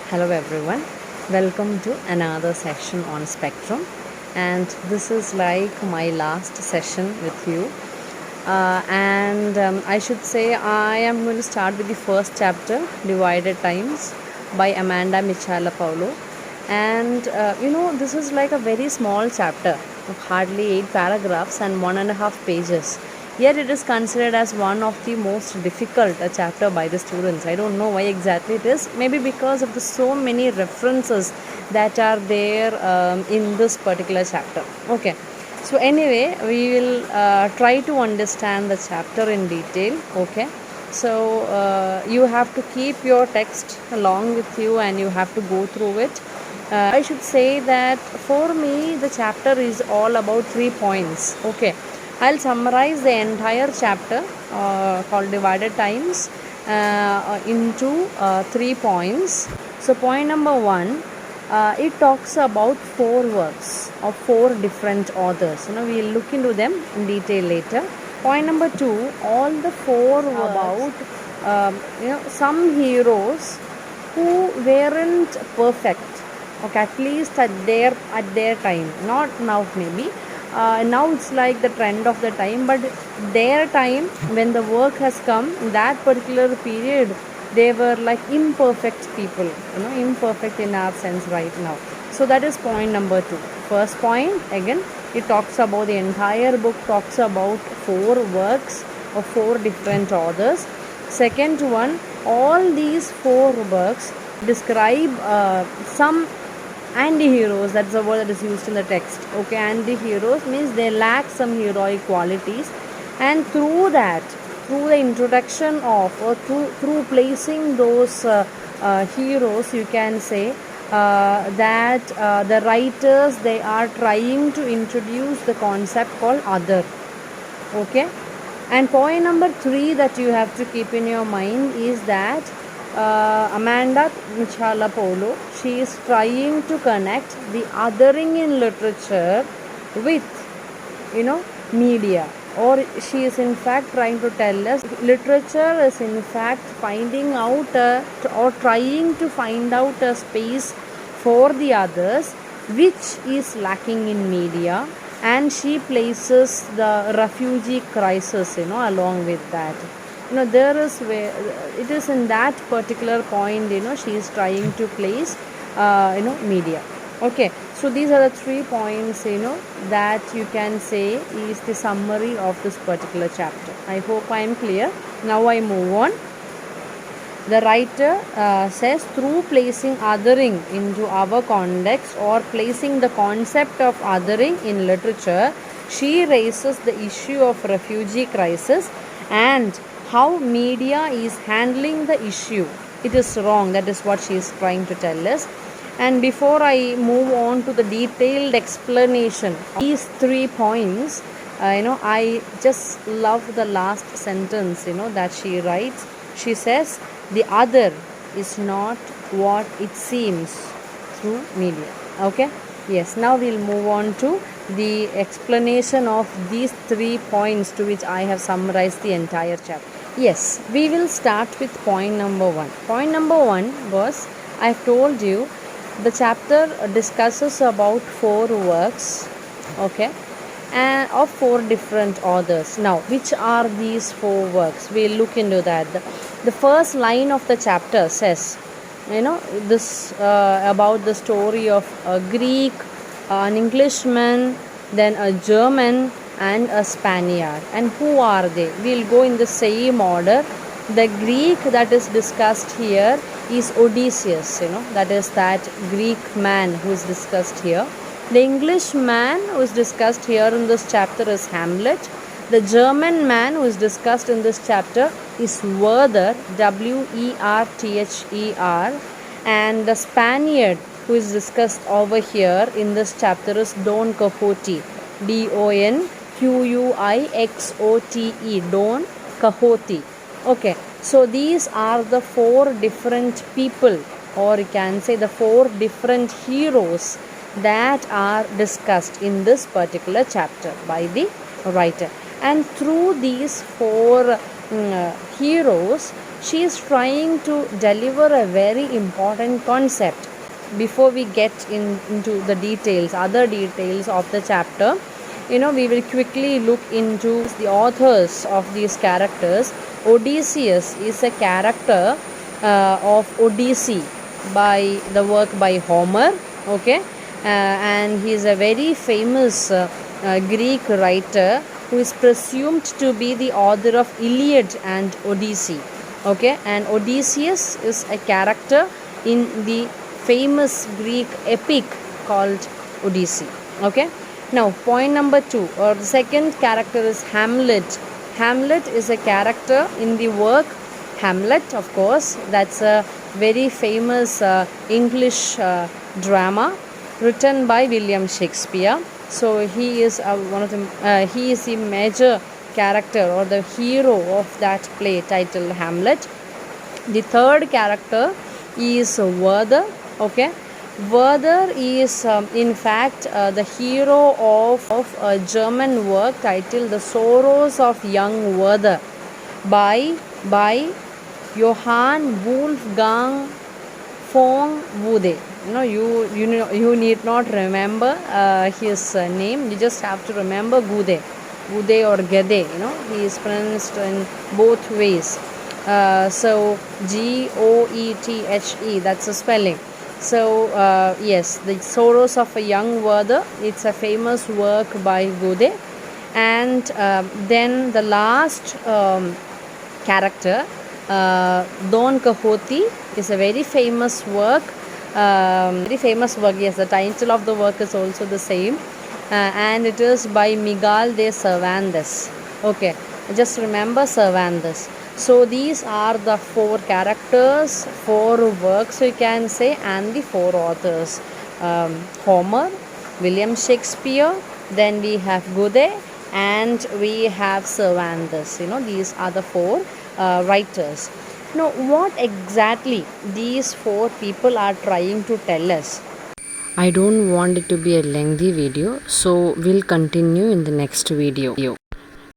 Hello everyone, welcome to another session on Spectrum, and this is like my last session with you. I should say I am going to start with the first chapter, Divided Times, by Amanda Michala Paulo. This is like a very small chapter of hardly 8 paragraphs and 1.5 pages. Yet it is considered as one of the most difficult chapter by the students. I don't know why exactly it is. Maybe because of the so many references that are there in this particular chapter. Okay. So anyway, we will try to understand the chapter in detail. Okay. So you have to keep your text along with you and you have to go through it. I should say that for me the chapter is all about 3 points. Okay, I'll summarize the entire chapter called Divided Times into 3 points. So point number one, it talks about 4 works of 4 different authors. We'll look into them in detail later. Point number two, all the 4 works about some heroes who weren't perfect. Okay, at least at their time, not now maybe. Now it's like the trend of the time, but their time when the work has come, in that particular period, they were like imperfect people, imperfect in our sense right now. So that is point number two. First point, again, it talks about the entire book, talks about 4 works of 4 different authors. Second one, all these 4 works describe some anti-heroes. That's the word that is used in the text. Okay, anti-heroes means they lack some heroic qualities, and through the introduction of, or through placing those heroes, you can say that the writers, they are trying to introduce the concept called other. Okay, and point number 3 that you have to keep in your mind is that Amanda Michala Paulo, she is trying to connect the othering in literature with, media. Or she is in fact trying to tell us literature is in fact finding out or trying to find out a space for the others which is lacking in media, and she places the refugee crisis along with that. There is where it is in that particular point, she is trying to place media. Okay, so these are the 3 points that you can say is the summary of this particular chapter. I hope I am clear. Now I move on. The writer says, through placing othering into our context or placing the concept of othering in literature, she raises the issue of refugee crisis and how media is handling the issue. It is wrong. That is what she is trying to tell us. And before I move on to the detailed explanation of these 3 points, I just love the last sentence, that she writes. She says, the other is not what it seems through media. Okay? Yes, now we'll move on to the explanation of these 3 points to which I have summarized the entire chapter. Yes, we will start with point number 1. Point number 1 was, I've told you, the chapter discusses about 4 works, okay, and of 4 different authors. Now, which are these 4 works? We'll look into that. The first line of the chapter says, this about the story of a Greek, an Englishman, then a German, and a Spaniard. And who are they? We'll go in the same order. The Greek that is discussed here is Odysseus, that is that Greek man who is discussed here. The English man who is discussed here in this chapter is Hamlet. The German man who is discussed in this chapter is Werther, Werther, and the Spaniard who is discussed over here in this chapter is Don Quixote, Donquixote, Don Quixote. Okay, so these are the 4 different people, or you can say the 4 different heroes that are discussed in this particular chapter by the writer. And through these 4 heroes, she is trying to deliver a very important concept. Before we get into the details, other details of the chapter, we will quickly look into the authors of these characters. Odysseus is a character of Odyssey by the work by Homer. Okay, and he is a very famous Greek writer who is presumed to be the author of Iliad and Odyssey. Okay, and Odysseus is a character in the famous Greek epic called Odyssey. Okay, now point number 2, or the second character, is Hamlet. Hamlet is a character in the work Hamlet, of course. That's a very famous English drama written by William Shakespeare. So he is he is the major character or the hero of that play titled Hamlet. The third character is Werther. Okay, Werther is in fact the hero of a German work titled The Sorrows of Young Werther by Johann Wolfgang von Goethe. You need not remember his name. You just have to remember Goethe or Gede. He is pronounced in both ways. So Goethe, that's the spelling. So yes, The Sorrows of a Young Werther, it's a famous work by Goethe. And then the last character, Don Quixote, is a very famous work. Yes, the title of the work is also the same, and it is by Miguel de Cervantes. Okay, just remember Cervantes. So these are the 4 characters, 4 works you can say, and the 4 authors: Homer, William Shakespeare, then we have Goethe, and we have Cervantes. These are the 4 writers. Now, what exactly these 4 people are trying to tell us? I don't want it to be a lengthy video, so we'll continue in the next video.